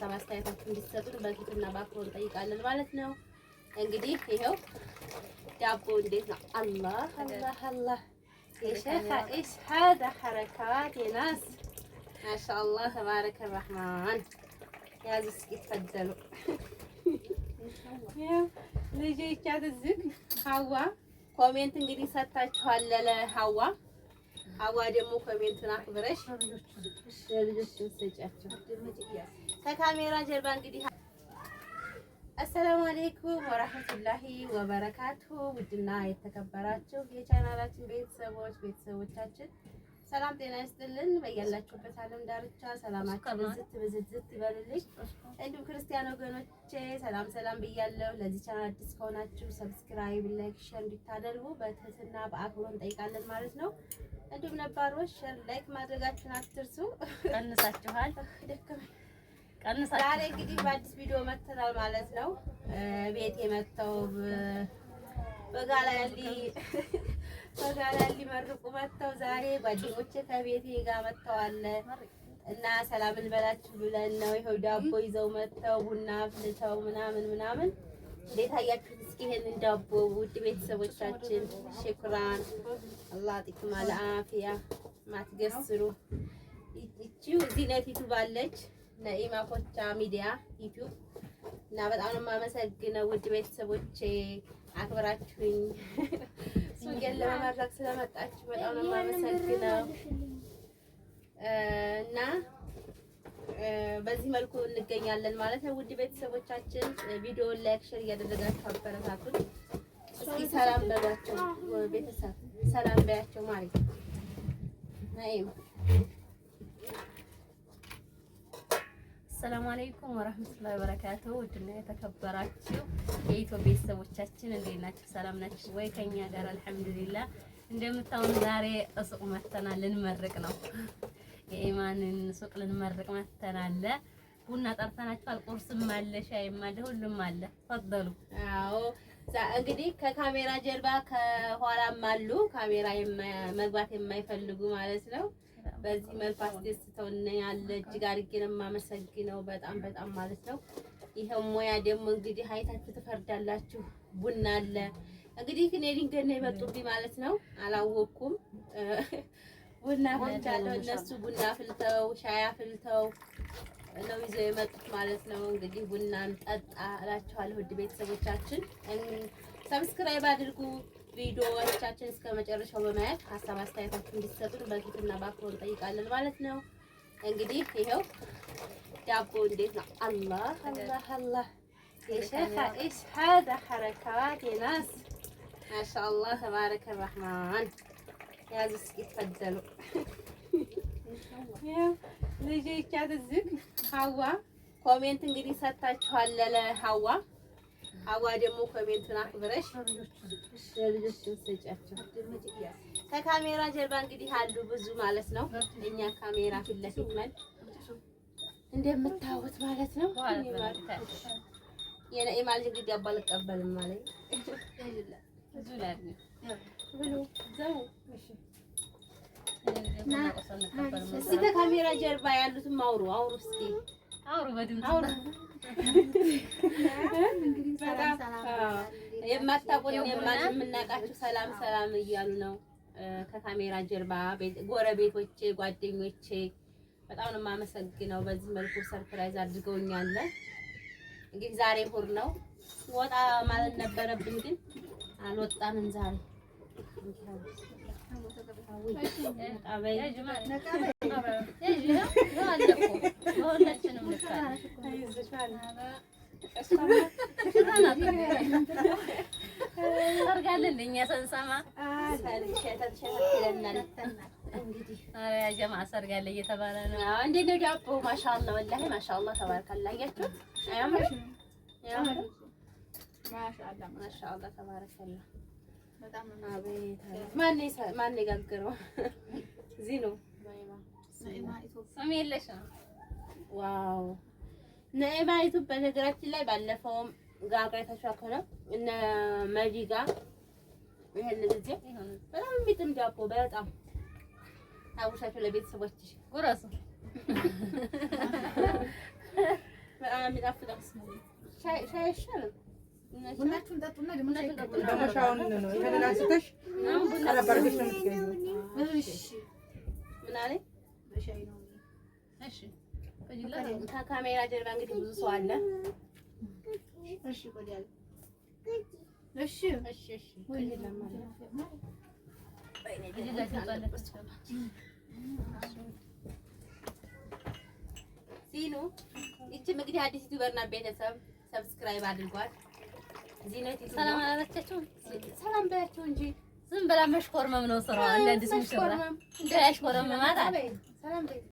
ማስተያየታችሁ እንዲሰጡን በፊትና በአክብሮት እንጠይቃለን ማለት ነው። እንግዲህ ይሄው ዳቦ እንዴት ነው? አላህ አላህ አላህ የሸኻ ኢሽ ሀዛ ሐረካት የናስ ማሻአላህ ተባረከ ረህማን ያዙ። እስኪ ተፈደሉ ልጆች አትዝግ። ሀዋ ኮሜንት እንግዲህ ሰጥታችኋል ለሀዋ ደግሞ ኮሜንቱን አክብረሽ ለልጆች ሰጫቸው ከካሜራ ጀርባ እንግዲህ። አሰላሙ አለይኩም ወራህመቱላሂ ወበረካቱ። ውድና የተከበራችሁ የቻናላችን ቤተሰቦቻችን ሰላም ጤና ይስጥልን። በያላችሁበት ዓለም ዳርቻ ሰላማችሁ ብዝት ይበልልኝ። እንዲሁም ክርስቲያን ወገኖቼ ሰላም ብያለሁ። ለዚህ ቻናል አዲስ ከሆናችሁ ሰብስክራይብ፣ ላይክ፣ ሼር እንድታደርጉ በትህትና በአክብሮት እንጠይቃለን ማለት ነው። እንዲሁም ነባሮች ሼር፣ ላይክ ማድረጋችሁን አትርሱ። ቀንሳችኋል። ዛሬ እንግዲህ በአዲስ ቪዲዮ መጥተናል ማለት ነው። ቤቴ መጥተው በጋላ ሊመርቁ መጥተው ዛሬ ጓደኞቼ ከቤቴ ጋር መጥተዋል እና ሰላም እንበላችሁ ብለን ነው። ይኸው ዳቦ ይዘው መጥተው ቡና አፍልተው ምናምን እንዴት አያችሁት? እስኪ ይሄንን ዳቦ ውድ ቤተሰቦቻችን ሽክራን አላህ ጥቅም አልአፊያ ማትገስሩ እቺው ዚነቲቱ ባለች ነኢማ ኮቻ ሚዲያ ዩቲዩብ እና በጣም ነው የማመሰግነው ውድ ቤተሰቦቼ አክብራችሁኝ ሱቄን ለመመረቅ ስለመጣችሁ በጣም ነው የማመሰግነው እና በዚህ መልኩ እንገኛለን ማለት ነው። ውድ ቤተሰቦቻችን ቪዲዮውን ላይክ፣ ሼር እያደረጋችሁ አበረታቱን። እስኪ ሰላም በሏቸው ቤተሰብ፣ ሰላም በያቸው ማለት ነው። ሰላም አለይኩም ወራህመቱላሂ ወበረካቱሁ። ውድና የተከበራችሁ የኢትዮጵያ ቤተሰቦቻችን እንዴት ናችሁ? ሰላም ናችሁ ወይ? ከኛ ጋር አልሐምዱሊላህ። እንደምታውን ዛሬ ሱቅ መተናል፣ ልንመርቅ ነው። የኢማንን ሱቅ ልንመርቅ መተናል። ቡና ጠርተናችኋል። ቁርስም አለ፣ ሻይም አለ፣ ሁሉም አለ። ፈደሉ። አዎ እንግዲህ ከካሜራ ጀርባ ከኋላም አሉ ካሜራ መግባት የማይፈልጉ ማለት ነው። በዚህ መልኩ አስደስተውኛል። እጅግ አድርጌ ነው የማመሰግነው በጣም ማለት ነው። ይሄው ሙያ ደግሞ እንግዲህ አይታችሁ ትፈርዳላችሁ። ቡና አለ እንግዲህ እኔ ድንገት ነው የመጡብኝ ማለት ነው። አላወኩም። ቡና አፍልቻለሁ። እነሱ ቡና አፍልተው ሻይ አፍልተው ነው ይዘው የመጡት ማለት ነው። እንግዲህ ቡናን ጠጣ እላችኋለሁ። ውድ ቤተሰቦቻችን ሰብስክራይብ አድርጉ። ቪዲዮዎቻችን እስከ መጨረሻው በማየት ሀሳብ አስተያየታችሁን እንዲሰጡን በፊትና በአክብሮት እንጠይቃለን ማለት ነው። እንግዲህ ይሄው ዳቦ እንዴት ነው? አላህ አላህ አላህ የሸኻ ኢሽ ሀዛ ሐረካት የናስ ማሻአላህ ተባረከ ረህማን ያዙ። እስኪ ተፈደሉ ልጆች አትዝግ። ሀዋ ኮሜንት እንግዲህ ሰጥታችኋል ለሀዋ ደግሞ ኮሜንቱን አክብረሽ ለልጆች ሰጫቸው ከካሜራ ጀርባ እንግዲህ አሉ ብዙ ማለት ነው። እኛ ካሜራ ፊት ለፊት ነን እንደምታዩት ማለት ነው። የነኢማ ልጅ እንግዲህ ዳቦ አልቀበልም ማለት እስኪ ከካሜራ ጀርባ ያሉትም አውሩ እስኪ በድምፅ የማታውቁን የምናውቃችሁ ሰላም እያሉ ነው። ከካሜራ ጀርባ ጎረቤቶቼ፣ ጓደኞቼ በጣም ነው የማመሰግነው። በዚህ መልኩ ሰርፕራይዝ አድርገውኛል። እንግዲህ ዛሬ እሑድ ነው። ወጣ ማለት ነበረብን ግን አልወጣንም ዛሬ። ሰርጋለልኝ ሰንሰማ ጀማ ሰርጋለ እየተባለ ነው። እንዴት ነው ዳቦ? ማሻአላህ ወላሂ ማሻአላህ ተባረከላህ። አያችሁ አያምር ማሻአላህ ተባረከላህ። በጣም አቤት ማን የጋገረው እዚህ ነው። ስም የለሽ ነው። ዋው ነኢማ ዩቲዩብ በነገራችን ላይ ባለፈውም ጋግራ ተሻከረ እነ መጂጋ ይሄን ጊዜ በጣም የሚጥም ዳቦ በጣም አውሻቸው ለቤተሰቦችሽ ጉረሱ የሚጣፍጠው? ሻይ አይሻልም? ቡናችሁን ጠጡና ደግሞ ሻይ ጠጡ። በመሻውን ነው ይሄንን አንስተሽ አላባርገሽ ነው የምትገዢው። እሺ ምን አለኝ? በሻይ ነው። እሺ ከካሜራ ጀርባ እንግዲህ ብዙ ሰው አለ። እሺ ቆዲያል እሺ እሺ እሺ ሲኑ ይቺም እንግዲህ አዲስ ዩቲዩበር ናት። ቤተሰብ ሰብስክራይብ አድርጓል። ዚነት ሰላም አላላችሁም? ሰላም በያቸው እንጂ ዝም ብላ መሽኮርመም ነው ስራዋ። እንደ አዲስ ሙሽራ እንደ ያሽኮረመማት ሰላም በይ